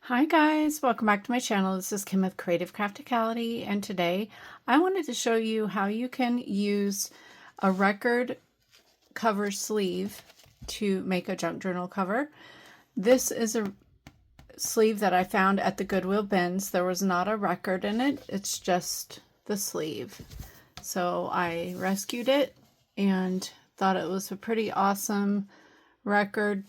Hi guys, welcome back to my channel. This is Kim with Creative Crafticality, and today I wanted to show you how you can use a record cover sleeve to make a junk journal cover. This is a sleeve that I found at the Goodwill bins. There was not a record in it, it's just the sleeve. So I rescued it and thought it was a pretty awesome record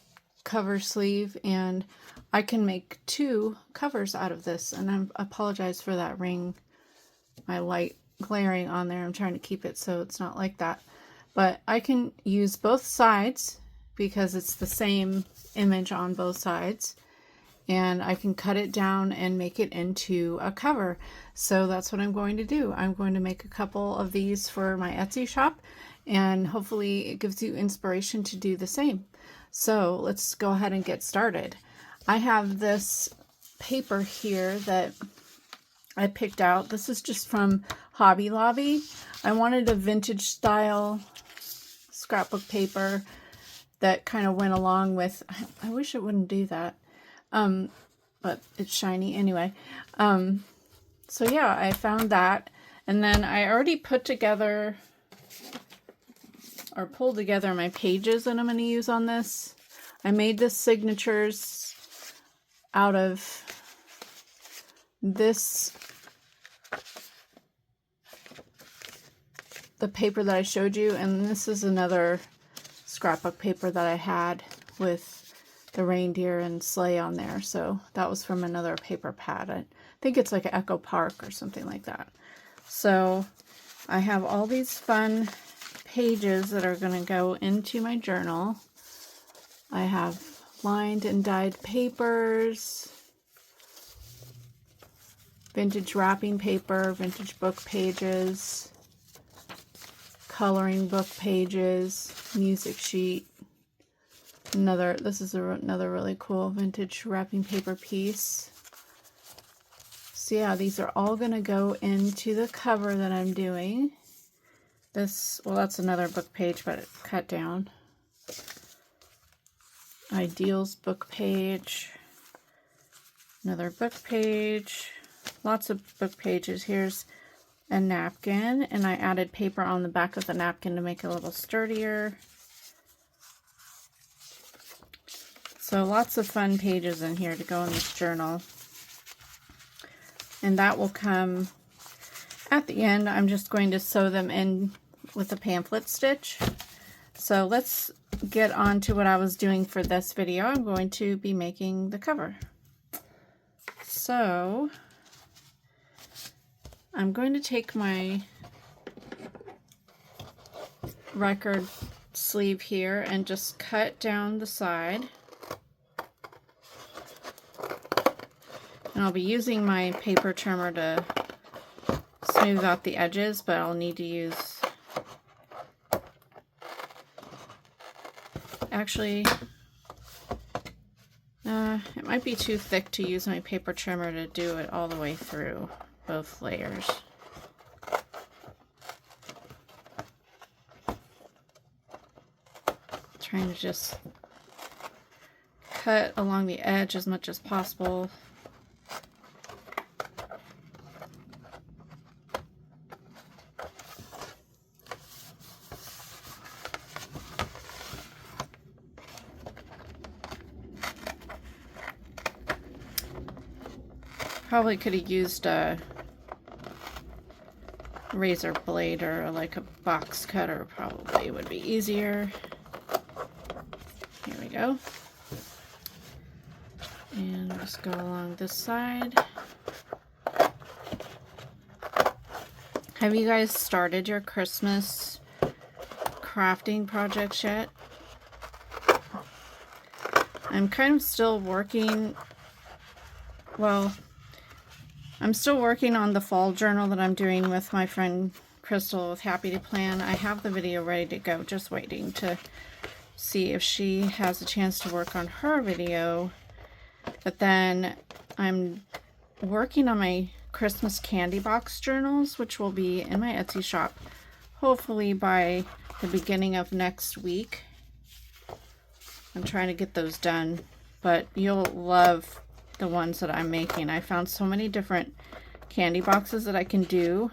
cover sleeve, and I can make two covers out of this. And I apologize for that ring, my light glaring on there. I'm trying to keep it so it's not like that, but I can use both sides because it's the same image on both sides, and I can cut it down and make it into a cover. So that's what I'm going to do. I'm going to make a couple of these for my Etsy shop, and hopefully it gives you inspiration to do the same. So let's go ahead and get started. I have this paper here that I picked out. This is just from Hobby Lobby. I wanted a vintage style scrapbook paper that kind of went along with, I wish it wouldn't do that, but it's shiny anyway. So yeah, I found that, and then I already put together or pulled together my pages that I'm going to use on this. I made the signatures out of this, the paper that I showed you, and this is another scrapbook paper that I had with the reindeer and sleigh on there. So that was from another paper pad. I think it's like an Echo Park or something like that. So I have all these fun pages that are going to go into my journal. I have lined and dyed papers, vintage wrapping paper, vintage book pages, coloring book pages, music sheet. This is another really cool vintage wrapping paper piece. So yeah, these are all going to go into the cover that I'm doing. This, well, that's another book page, but it's cut down. Ideals book page, another book page, lots of book pages. Here's a napkin, and I added paper on the back of the napkin to make it a little sturdier. So lots of fun pages in here to go in this journal, and that will come at the end. I'm just going to sew them in with a pamphlet stitch. So let's get on to what I was doing for this video. I'm going to be making the cover. So I'm going to take my record sleeve here and just cut down the side. And I'll be using my paper trimmer to smooth out the edges, but I'll need to use, actually, it might be too thick to use my paper trimmer to do it all the way through both layers. Trying to just cut along the edge as much as possible. Probably could have used a razor blade or like a box cutter, probably would be easier. Here we go. And just go along this side. Have you guys started your Christmas crafting projects yet? I'm kind of still working, well, I'm still working on the fall journal that I'm doing with my friend Crystal with Happy to Plan. I have the video ready to go, just waiting to see if she has a chance to work on her video. But then I'm working on my Christmas candy box journals, which will be in my Etsy shop hopefully by the beginning of next week. I'm trying to get those done, but you'll love the ones that I'm making. I found so many different candy boxes that I can do.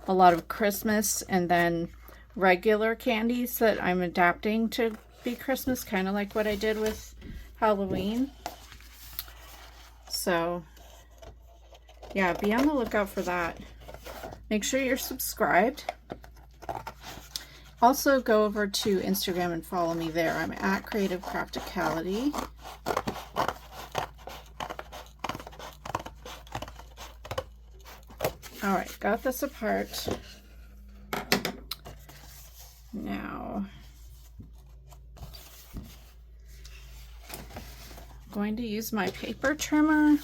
A lot of Christmas and then regular candies that I'm adapting to be Christmas, kind of like what I did with Halloween. So yeah, be on the lookout for that. Make sure you're subscribed. Also go over to Instagram and follow me there. I'm at Creative Crafticality. Alright, got this apart. Now, I'm going to use my paper trimmer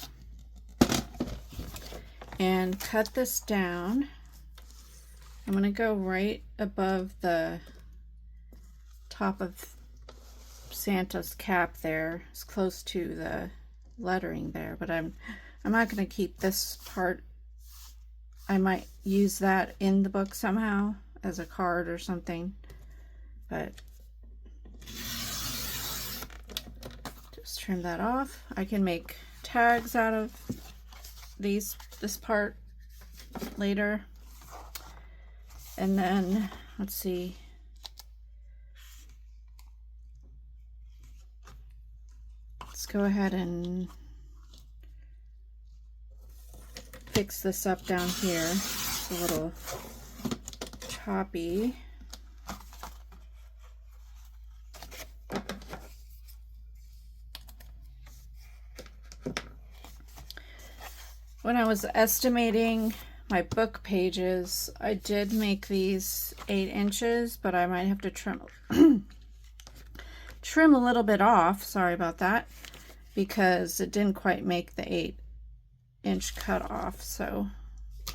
and cut this down. I'm going to go right above the top of Santa's cap there, as close to the lettering there, but I'm not going to keep this part. I might use that in the book somehow as a card or something, but just trim that off. I can make tags out of this part later. And then, let's see, let's go ahead and fix this up down here. It's a little choppy. When I was estimating my book pages, I did make these 8 inches, but I might have to trim trim a little bit off. Sorry about that, because it didn't quite make the 8-inch cut off, so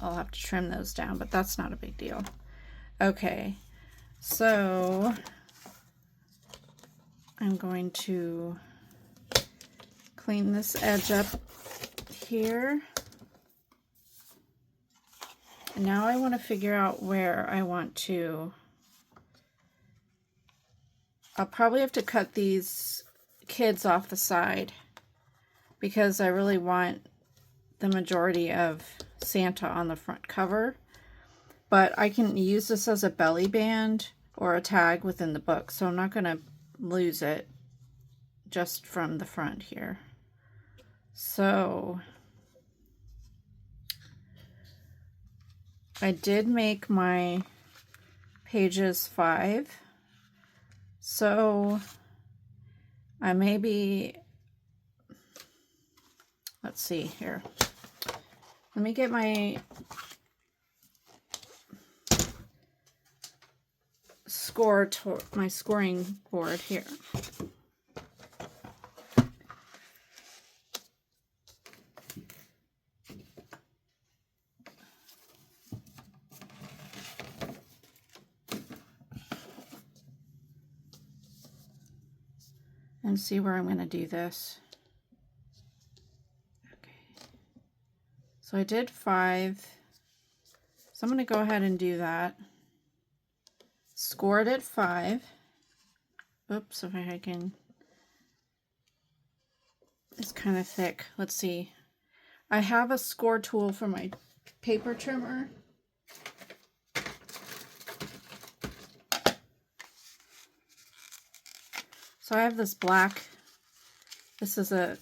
I'll have to trim those down, but that's not a big deal. Okay, so I'm going to clean this edge up here. And now I want to figure out where I want to. I'll probably have to cut these kids off the side because I really want the majority of Santa on the front cover. But I can use this as a belly band or a tag within the book, so I'm not going to lose it just from the front here. So I did make my pages 5, so I maybe, let's see here. Let me get my my scoring board here. And see where I'm going to do this. Okay. So I did 5. So I'm going to go ahead and do that. Scored at 5. Oops, if I can. It's kind of thick. Let's see. I have a score tool for my paper trimmer. So I have this black, this is a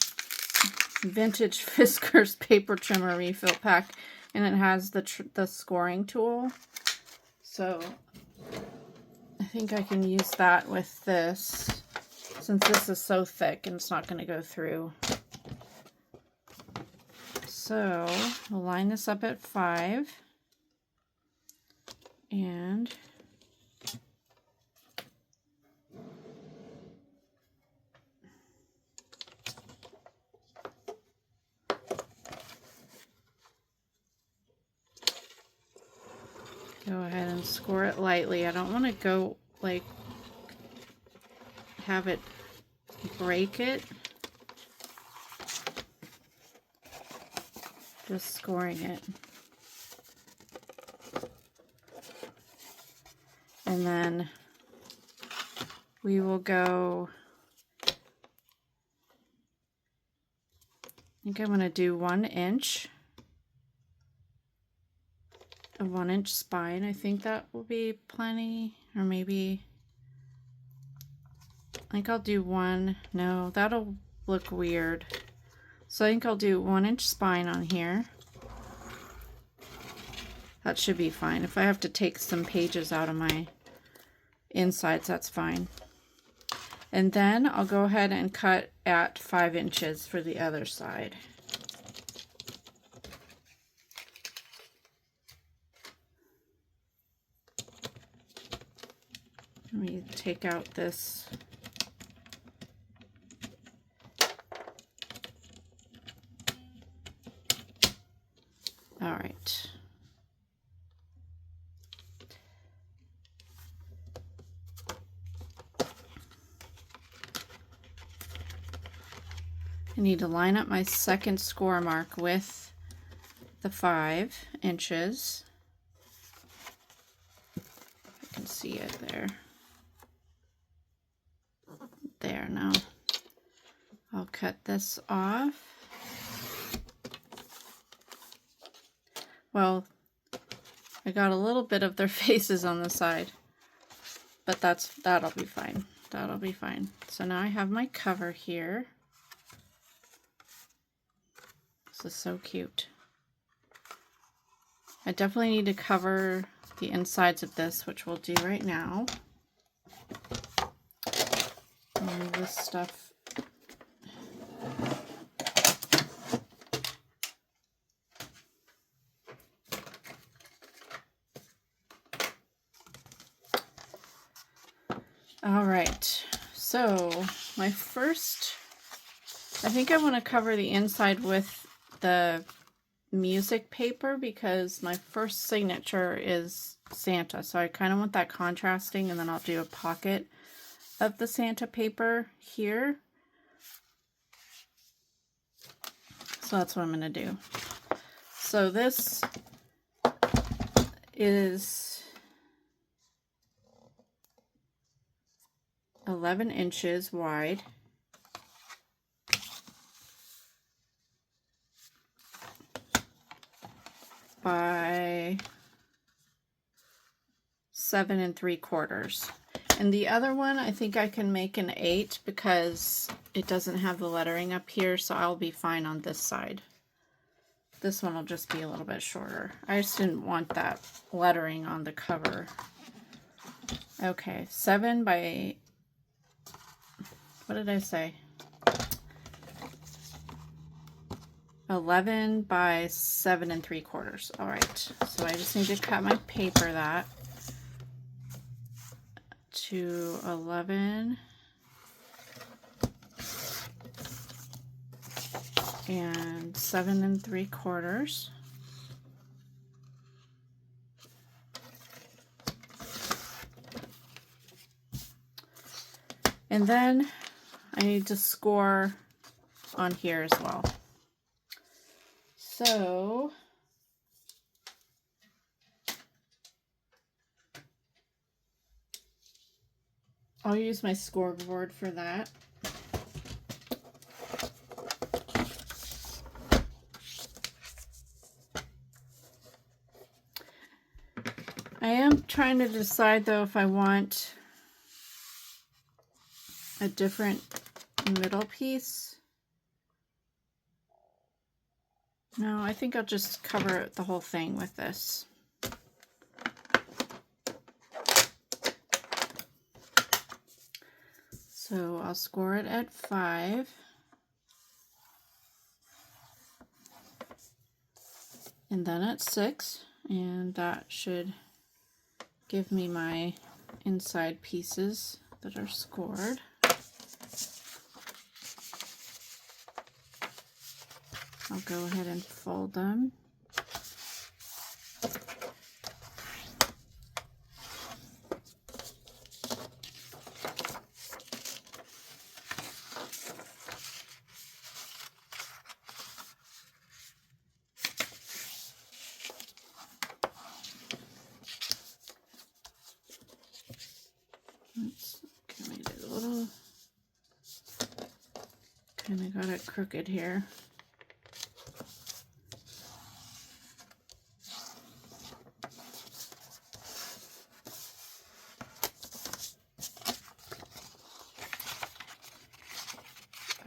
vintage Fiskars paper trimmer refill pack, and it has the scoring tool. So I think I can use that with this, since this is so thick and it's not going to go through. So we'll line this up at 5, and go ahead and score it lightly. I don't want to go like have it break it. Just scoring it. And then we will go think I'm going to do 1 inch. A 1 inch spine. I think that will be plenty, or maybe I think I'll do 1. No, that'll look weird. So I think I'll do 1 inch spine on here. That should be fine. If I have to take some pages out of my insides, that's fine. And then I'll go ahead and cut at 5 inches for the other side. Let me take out this. All right. I need to line up my second score mark with the 5 inches. I can see it there. There now. I'll cut this off. Well, I got a little bit of their faces on the side, but that'll be fine. That'll be fine. So now I have my cover here. This is so cute. I definitely need to cover the insides of this, which we'll do right now. Move this stuff. All right, so my first, I think I want to cover the inside with the music paper because my first signature is Santa. So I kind of want that contrasting, and then I'll do a pocket of the Santa paper here. So that's what I'm going to do. So this is 11 inches wide by 7 3/4. And the other one, I think I can make an 8 because it doesn't have the lettering up here, so I'll be fine on this side. This one will just be a little bit shorter. I just didn't want that lettering on the cover. Okay, 7 by, what did I say? 11 by 7 3/4. All right, so I just need to cut my paper that to 11 and 7 3/4. And then I need to score on here as well. So I'll use my scoreboard for that. I am trying to decide though if I want a different middle piece. No, I think I'll just cover the whole thing with this. So I'll score it at 5. And then at 6. And that should give me my inside pieces that are scored. I'll go ahead and fold them. Made it a little, kind of got it crooked here.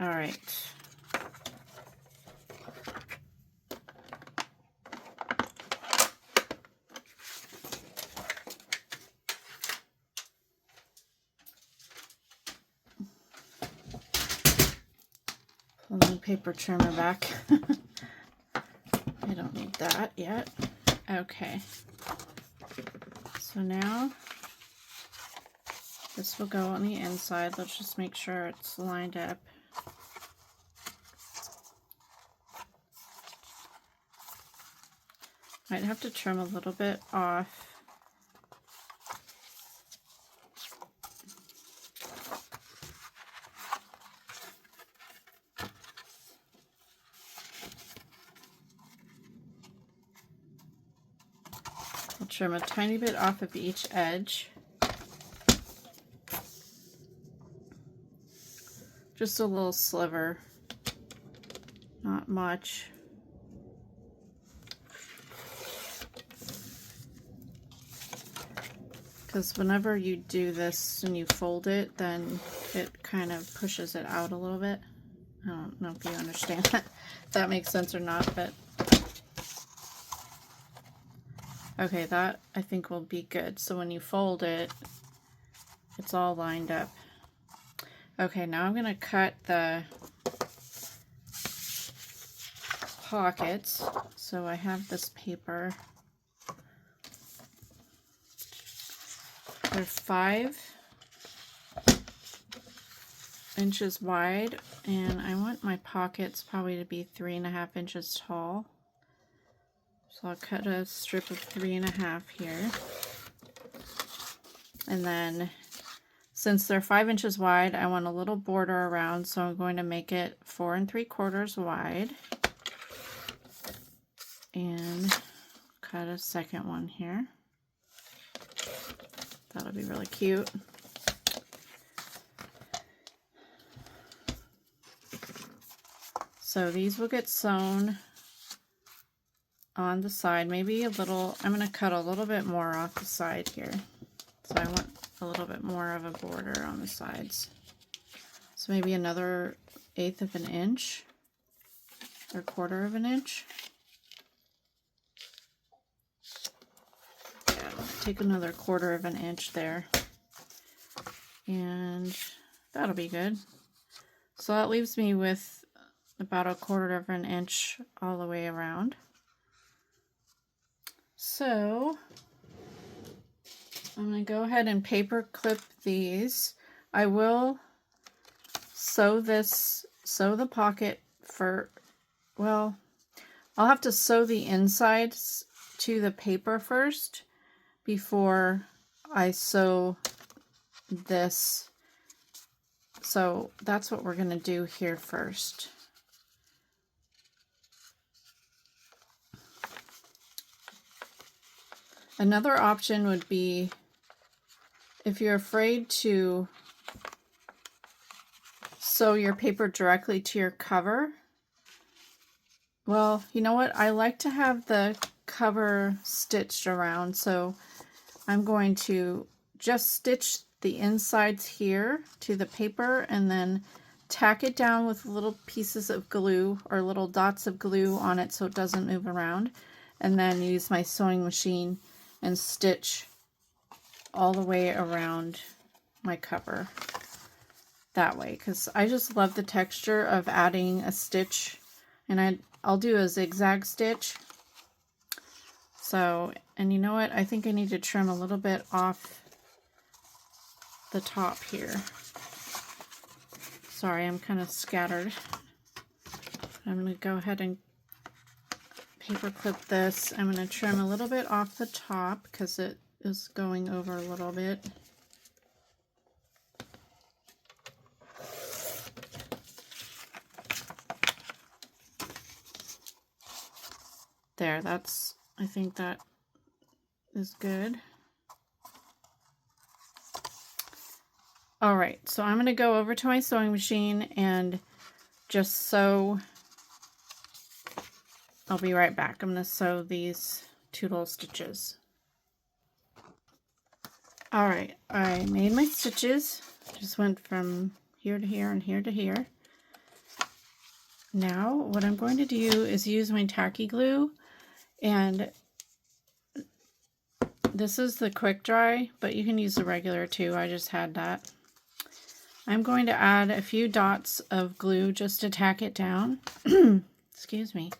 All right. Pull my paper trimmer back. I don't need that yet. Okay. So now this will go on the inside. Let's just make sure it's lined up. Might have to trim a little bit off. I'll trim a tiny bit off of each edge. Just a little sliver, not much. Because whenever you do this and you fold it, then it kind of pushes it out a little bit. I don't know if you understand that, if that makes sense or not, but okay, that I think will be good. So when you fold it, it's all lined up. Okay, now I'm going to cut the pockets. So I have this paper. They're 5 inches wide, and I want my pockets probably to be 3.5 inches tall. So I'll cut a strip of 3.5 here. And then since they're 5 inches wide, I want a little border around, so I'm going to make it 4 3/4 wide. And cut a second one here. That'll be really cute. So these will get sewn on the side, maybe a little. I'm going to cut a little bit more off the side here. So I want a little bit more of a border on the sides. So maybe another 1/8 of an inch or 1/4 of an inch. Yeah, take another 1/4 of an inch there. And that'll be good. So that leaves me with about a 1/4 of an inch all the way around. So I'm going to go ahead and paper clip these. I will sew the pocket for, well, I'll have to sew the insides to the paper first before I sew this. So that's what we're going to do here first. Another option would be, if you're afraid to sew your paper directly to your cover, well, you know what? I like to have the cover stitched around, so I'm going to just stitch the insides here to the paper and then tack it down with little pieces of glue or little dots of glue on it so it doesn't move around, and then use my sewing machine and stitch all the way around my cover that way, because I just love the texture of adding a stitch, and I'll do a zigzag stitch. So, and you know what, I think I need to trim a little bit off the top here. Sorry, I'm kind of scattered. I'm going to go ahead and paper clip this. I'm going to trim a little bit off the top because it is going over a little bit. There, I think that is good. All right, so I'm going to go over to my sewing machine and just sew. I'll be right back. I'm going to sew these 2 little stitches. All right, I made my stitches. Just went from here to here and here to here. Now what I'm going to do is use my tacky glue, and this is the quick dry, but you can use the regular too. I just had that. I'm going to add a few dots of glue just to tack it down. Excuse me.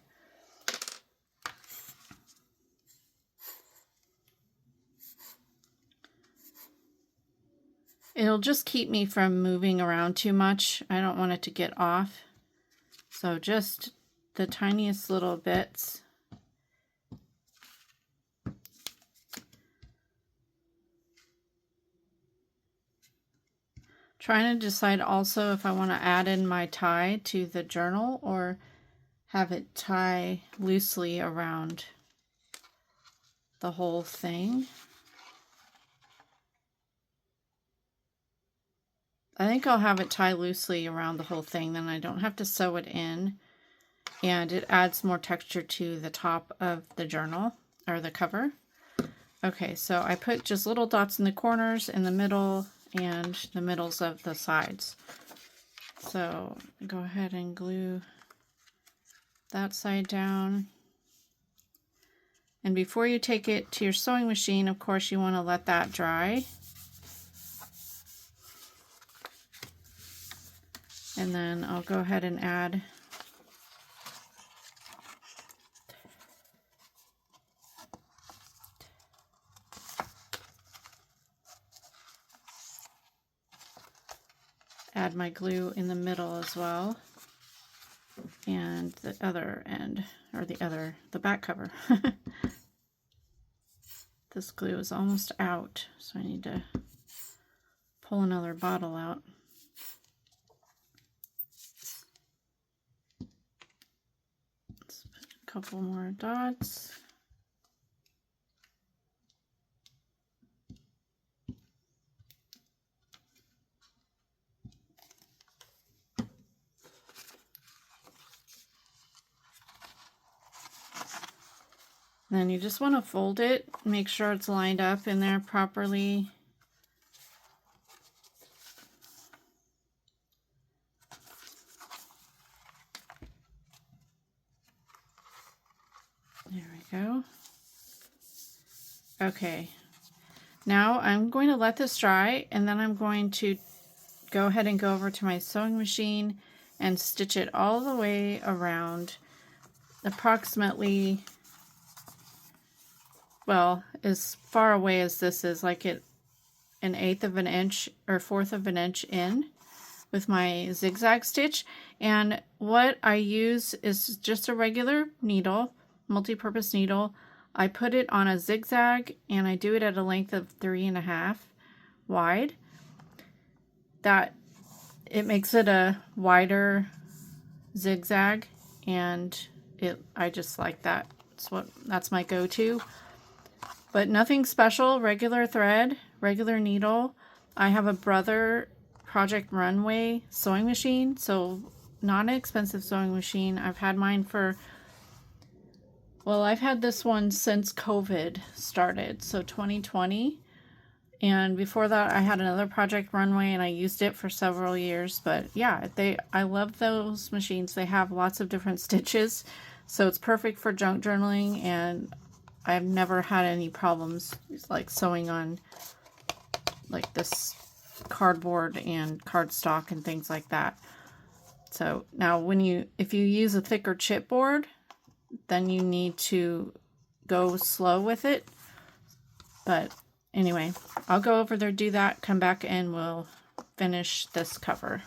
It'll just keep me from moving around too much. I don't want it to get off. So just the tiniest little bits. Trying to decide also if I want to add in my tie to the journal or have it tie loosely around the whole thing. I think I'll have it tie loosely around the whole thing, then I don't have to sew it in, and it adds more texture to the top of the journal or the cover. Okay, so I put just little dots in the corners, in the middle, and the middles of the sides. So go ahead and glue that side down. And before you take it to your sewing machine, of course, you want to let that dry. And then I'll go ahead and add my glue in the middle as well, and the other end, or the back cover. This glue is almost out, so I need to pull another bottle out. Let's put a couple more dots. Then you just want to fold it, make sure it's lined up in there properly. There we go. Okay, now I'm going to let this dry, and then I'm going to go ahead and go over to my sewing machine and stitch it all the way around, approximately, well, as far away as this is, like an 1/8 of an inch or 1/4 of an inch in with my zigzag stitch. And what I use is just a regular needle, multi-purpose needle. I put it on a zigzag, and I do it at a length of 3.5 wide. That it makes it a wider zigzag, and I just like that. That's my go-to. But nothing special, regular thread, regular needle. I have a Brother Project Runway sewing machine, so not an expensive sewing machine. I've had mine for, well, I've had this one since COVID started, so 2020. And before that, I had another Project Runway, and I used it for several years. But yeah, I love those machines. They have lots of different stitches, so it's perfect for junk journaling, and I've never had any problems like sewing on like this cardboard and cardstock and things like that. So now if you use a thicker chipboard, then you need to go slow with it. But anyway, I'll go over there, do that, come back, and we'll finish this cover.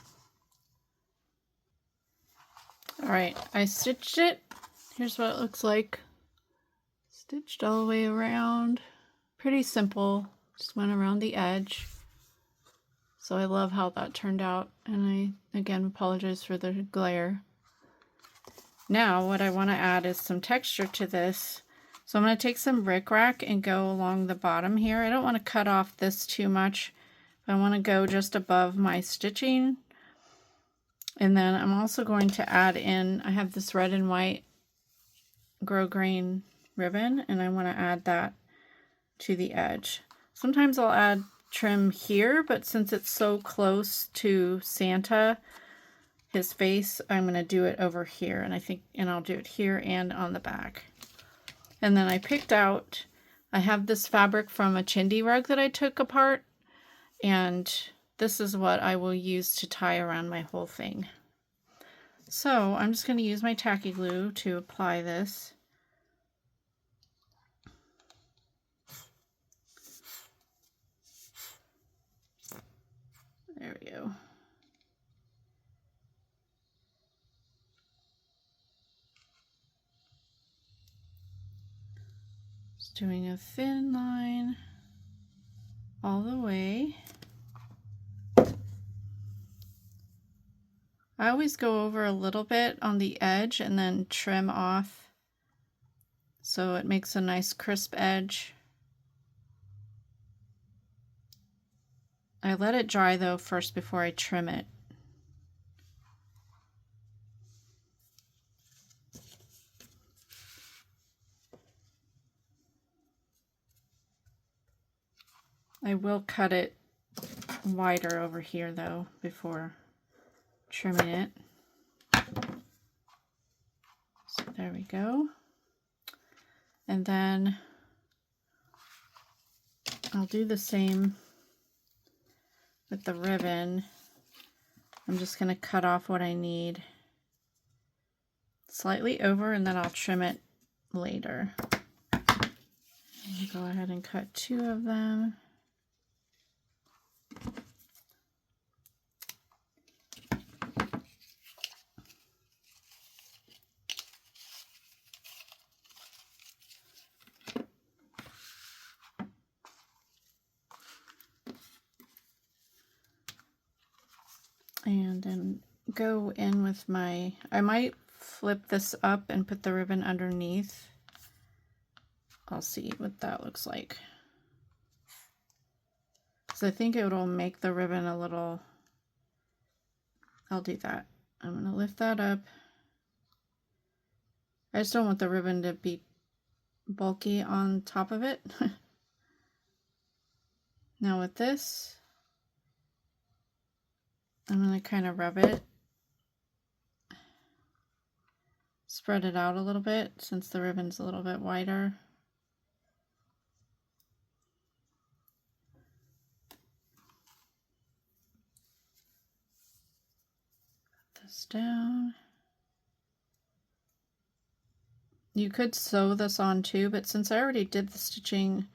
All right, I stitched it. Here's what it looks like. Stitched all the way around. Pretty simple. Just went around the edge. So I love how that turned out. And I, again, apologize for the glare. Now what I want to add is some texture to this. So I'm going to take some rickrack and go along the bottom here. I don't want to cut off this too much. I want to go just above my stitching. And then I'm also going to add in, I have this red and white grosgrain ribbon, and I want to add that to the edge. Sometimes I'll add trim here, but since it's so close to Santa, his face, I'm going to do it over here, and I'll do it here and on the back. And then I picked out, I have this fabric from a chindi rug that I took apart, and this is what I will use to tie around my whole thing. So I'm just going to use my tacky glue to apply this. There we go. Just doing a thin line all the way. I always go over a little bit on the edge and then trim off so it makes a nice crisp edge. I let it dry though first before I trim it. I will cut it wider over here though before trimming it. So there we go. And then I'll do the same with the ribbon. I'm just going to cut off what I need slightly over, and then I'll trim it later. Go ahead and cut 2 of them. And then go in with my, I might flip this up and put the ribbon underneath. I'll see what that looks like. So I think it will make the ribbon a little, I'll do that. I'm going to lift that up. I just don't want the ribbon to be bulky on top of it. Now with this, I'm going to kind of rub it, spread it out a little bit since the ribbon's a little bit wider. Put this down. You could sew this on too, but since I already did the stitching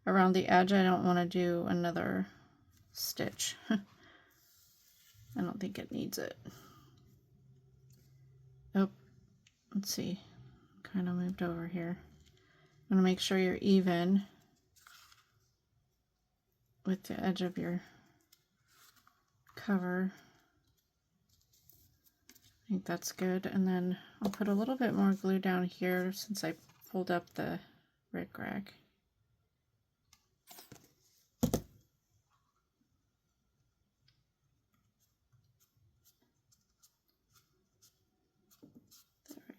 around the edge, I don't want to do another stitch. I don't think it needs it. Oh, let's see. Kind of moved over here. I'm going to make sure you're even with the edge of your cover. I think that's good. And then I'll put a little bit more glue down here since I pulled up the rickrack.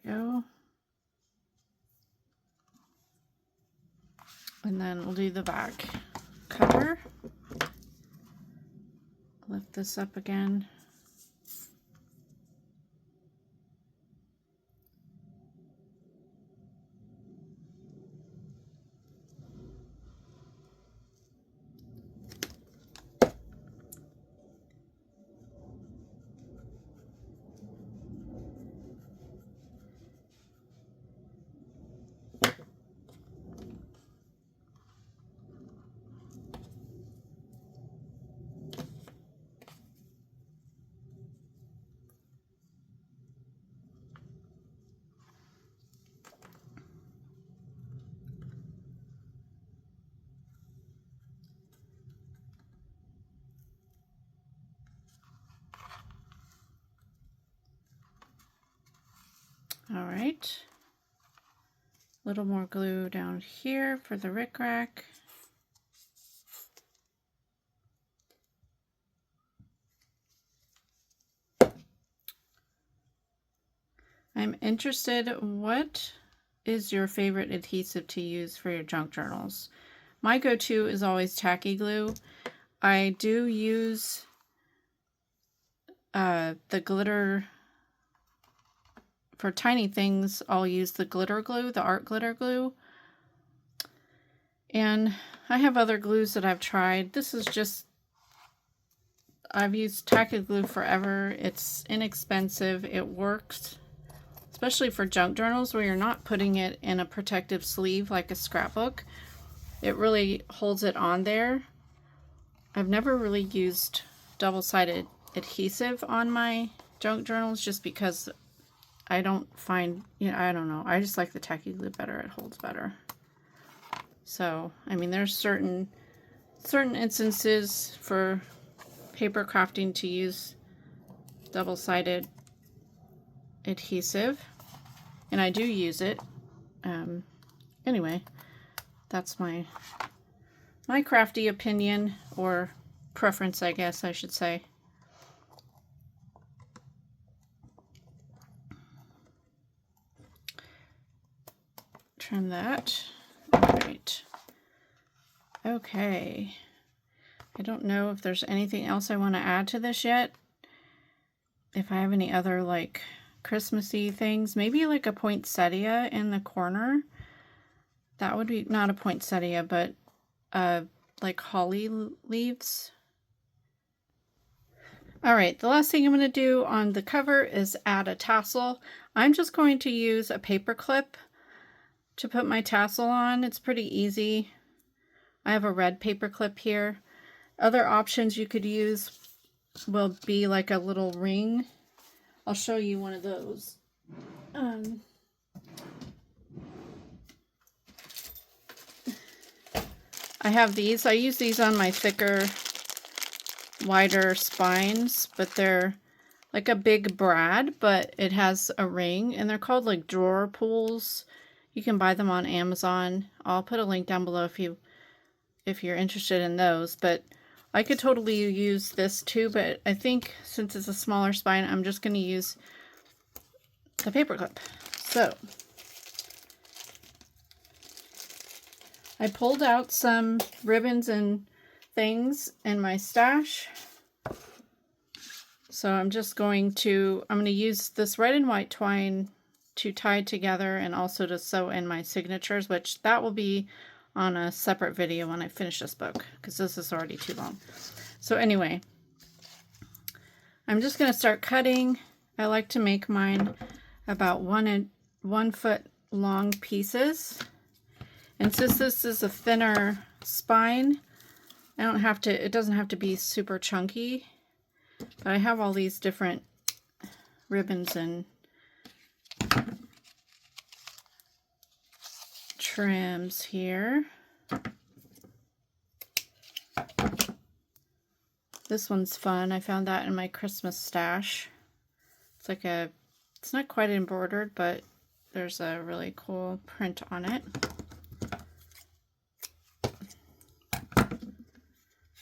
Go. And then we'll do the back cover. Lift this up again. All right, a little more glue down here for the rickrack. I'm interested, what is your favorite adhesive to use for your junk journals? My go-to is always tacky glue. I do use the glitter. For tiny things, I'll use the glitter glue, the art glitter glue. And I have other glues that I've tried. This is just, I've used tacky glue forever. It's inexpensive. It works, especially for junk journals where you're not putting it in a protective sleeve like a scrapbook. It really holds it on there. I've never really used double-sided adhesive on my junk journals just because I don't find, I don't know. I just like the tacky glue better. It holds better. So, I mean, there's certain instances for paper crafting to use double-sided adhesive, and I do use it. Anyway, that's my crafty opinion, or preference, I guess I should say. Trim that. All right. Okay. I don't know if there's anything else I want to add to this yet. If I have any other like Christmassy things, maybe like a poinsettia in the corner. That would be not a poinsettia, but like holly leaves. All right, the last thing I'm going to do on the cover is add a tassel. I'm just going to use a paper clip to put my tassel on. It's pretty easy. I have a red paper clip here. Other options you could use will be like a little ring. I'll show you one of those. I have these. I use these on my thicker, wider spines, but they're like a big brad, but it has a ring, and they're called like drawer pulls. You can buy them on Amazon. I'll put a link down below if you're interested in those, but I could totally use this too, but I think since it's a smaller spine, I'm just going to use the paper clip. So I pulled out some ribbons and things in my stash. So I'm going to use this red and white twine to tie together and also to sew in my signatures, which that will be on a separate video when I finish this book, because this is already too long. So anyway, I'm just going to start cutting. I like to make mine about 1 foot long pieces. And since this is a thinner spine, it doesn't have to be super chunky, but I have all these different ribbons and trims here. This one's fun. I found that in my Christmas stash. It's not quite embroidered, but there's a really cool print on it.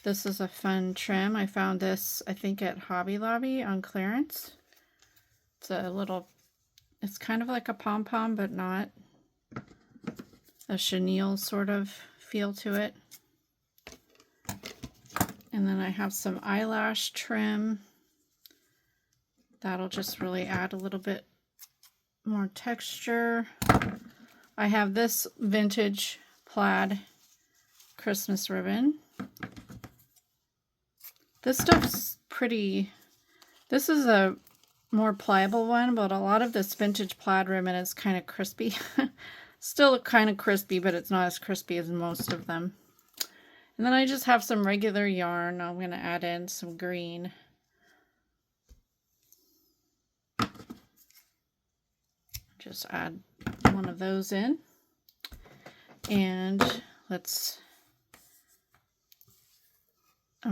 This is a fun trim. I found this, I think, at Hobby Lobby on clearance. It's kind of like a pom-pom, but not. A chenille sort of feel to it. And then I have some eyelash trim. That'll just really add a little bit more texture. I have this vintage plaid Christmas ribbon. This stuff's pretty. This is a more pliable one, but a lot of this vintage plaid ribbon is kind of crispy. Still kind of crispy, but it's not as crispy as most of them. And then I just have some regular yarn. I'm going to add in some green. Just add one of those in. And I'm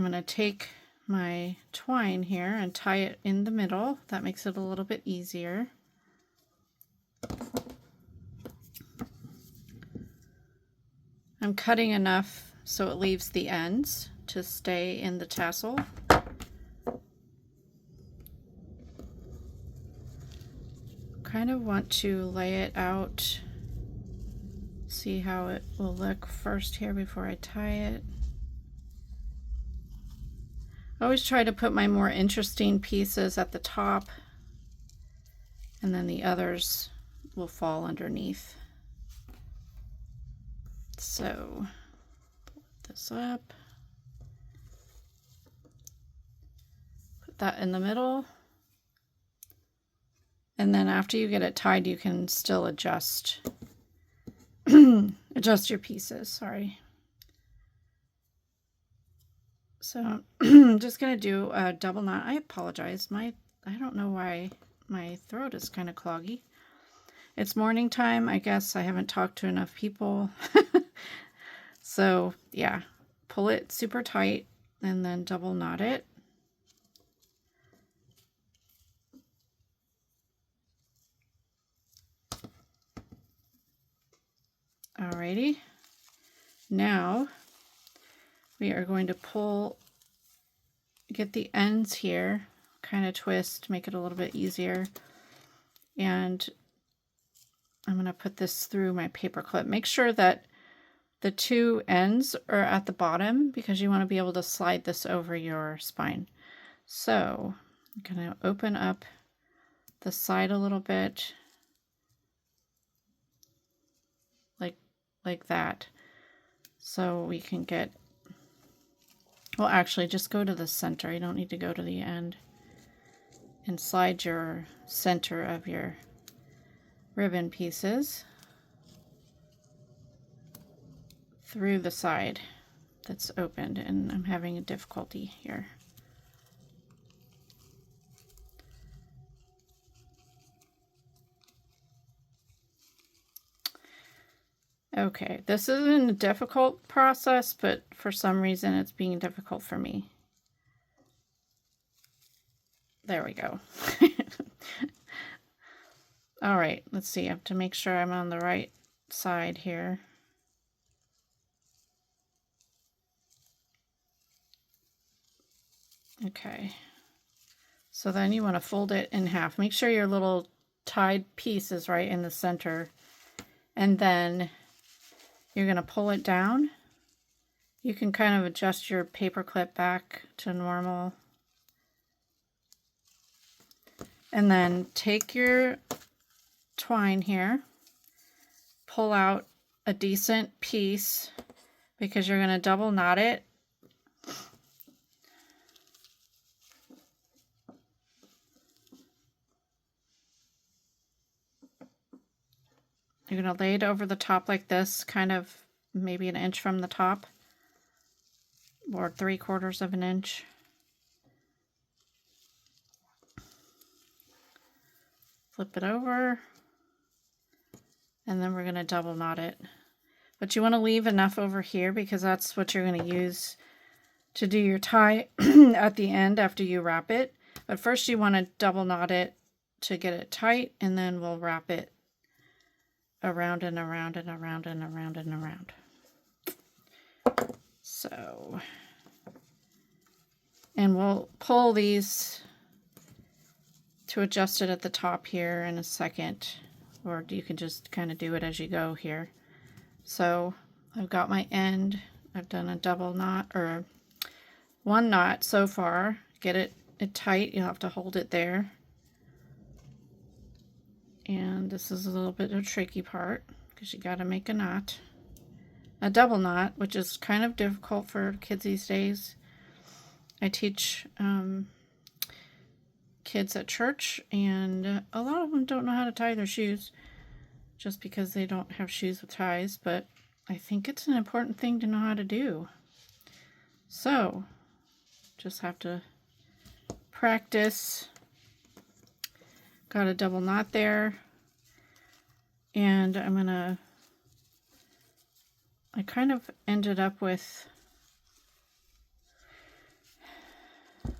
going to take my twine here and tie it in the middle. That makes it a little bit easier. I'm cutting enough so it leaves the ends to stay in the tassel. Kind of want to lay it out, see how it will look first here before I tie it. I always try to put my more interesting pieces at the top, and then the others will fall underneath. So, put this up, put that in the middle, and then after you get it tied, you can still adjust adjust your pieces. Sorry. So I'm just gonna do a double knot. I apologize. I don't know why my throat is kind of cloggy. It's morning time. I guess I haven't talked to enough people. So yeah, pull it super tight and then double knot it. Alrighty. Now we are going to get the ends here, kind of twist, make it a little bit easier. And I'm going to put this through my paper clip. Make sure that the two ends are at the bottom because you want to be able to slide this over your spine. So I'm going to open up the side a little bit, like that, so we can get, well, actually just go to the center. You don't need to go to the end, and slide your center of your ribbon pieces through the side that's opened, and I'm having a difficulty here. Okay, this isn't a difficult process, but for some reason it's being difficult for me. There we go. All right, let's see. I have to make sure I'm on the right side here. Okay. So then you want to fold it in half. Make sure your little tied piece is right in the center. And then you're going to pull it down. You can kind of adjust your paper clip back to normal. And then take your twine here, pull out a decent piece because you're going to double knot it. You're going to lay it over the top like this, kind of maybe an inch from the top, or 3/4 of an inch. Flip it over, and then we're going to double knot it. But you want to leave enough over here because that's what you're going to use to do your tie at the end after you wrap it. But first you want to double knot it to get it tight, and then we'll wrap it around and around and around and around and around. So, and we'll pull these to adjust it at the top here in a second, or you can just kind of do it as you go here. So I've got my end. I've done a double knot, or one knot so far. Get it tight. You'll have to hold it there. And this is a little bit of a tricky part because you got to make a knot, a double knot, which is kind of difficult for kids these days. I teach kids at church, and a lot of them don't know how to tie their shoes just because they don't have shoes with ties, but I think it's an important thing to know how to do. So just have to practice. Got a double knot there, and I kind of ended up with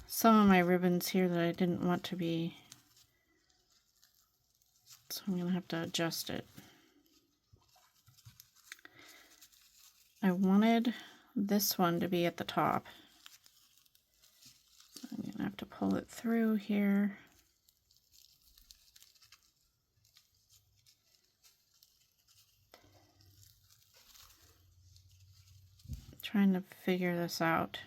some of my ribbons here that I didn't want to be, so I'm going to have to adjust it. I wanted this one to be at the top, so I'm going to have to pull it through here. Trying to figure this out.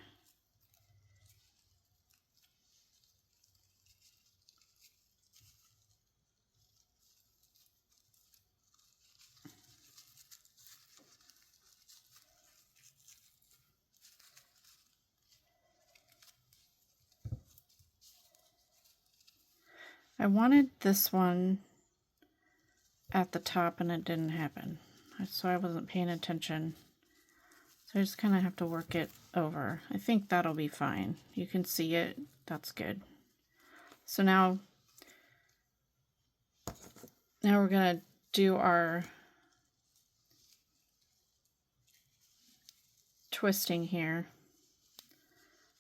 I wanted this one at the top and it didn't happen, so I wasn't paying attention. So I just kind of have to work it over. I think that'll be fine. You can see it. That's good. So now we're going to do our twisting here.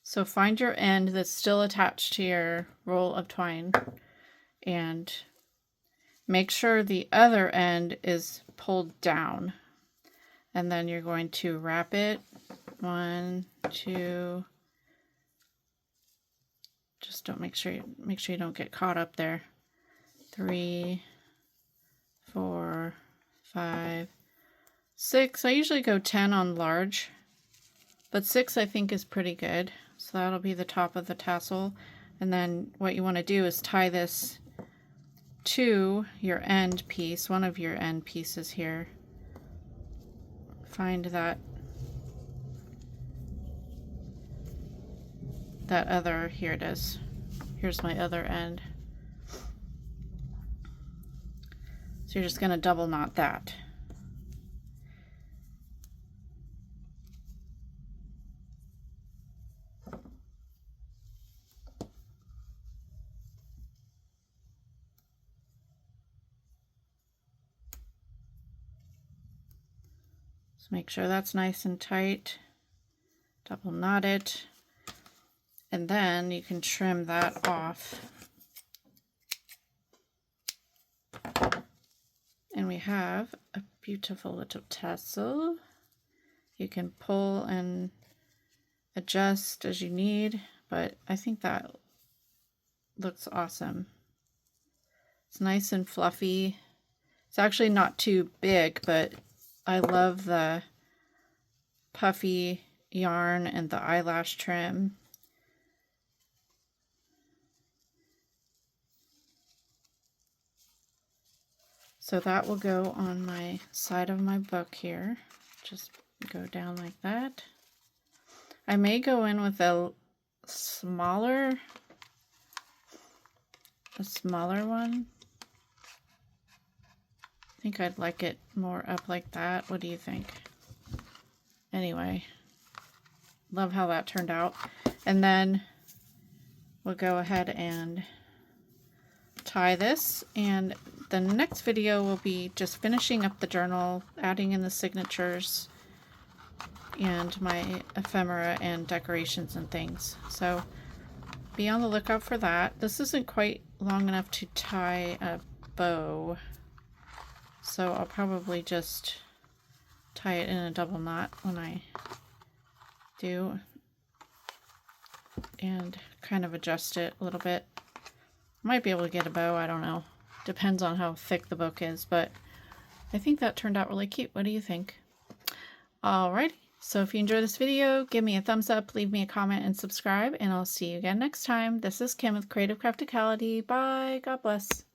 So find your end that's still attached to your roll of twine and make sure the other end is pulled down. And then you're going to wrap it. 1, 2. Just don't make sure you don't get caught up there. 3, 4, 5, 6. I usually go 10 on large, but 6 I think is pretty good. So that'll be the top of the tassel. And then what you want to do is tie this to your end piece, one of your end pieces here. Find that other, here it is. Here's my other end. So you're just going to double knot that. So make sure that's nice and tight. Double knot it. And then you can trim that off. And we have a beautiful little tassel. You can pull and adjust as you need, but I think that looks awesome. It's nice and fluffy. It's actually not too big, but I love the puffy yarn and the eyelash trim. So that will go on my side of my book here. Just go down like that. I may go in with a smaller one. I think I'd like it more up like that. What do you think? Anyway, love how that turned out. And then we'll go ahead and tie this, and the next video will be just finishing up the journal, adding in the signatures and my ephemera and decorations and things. So be on the lookout for that. This isn't quite long enough to tie a bow, so I'll probably just tie it in a double knot when I do and kind of adjust it a little bit. Might be able to get a bow, I don't know. Depends on how thick the book is, but I think that turned out really cute. What do you think? Alrighty, so if you enjoyed this video, give me a thumbs up, leave me a comment, and subscribe, and I'll see you again next time. This is Kim with Creative Crafticality. Bye, God bless.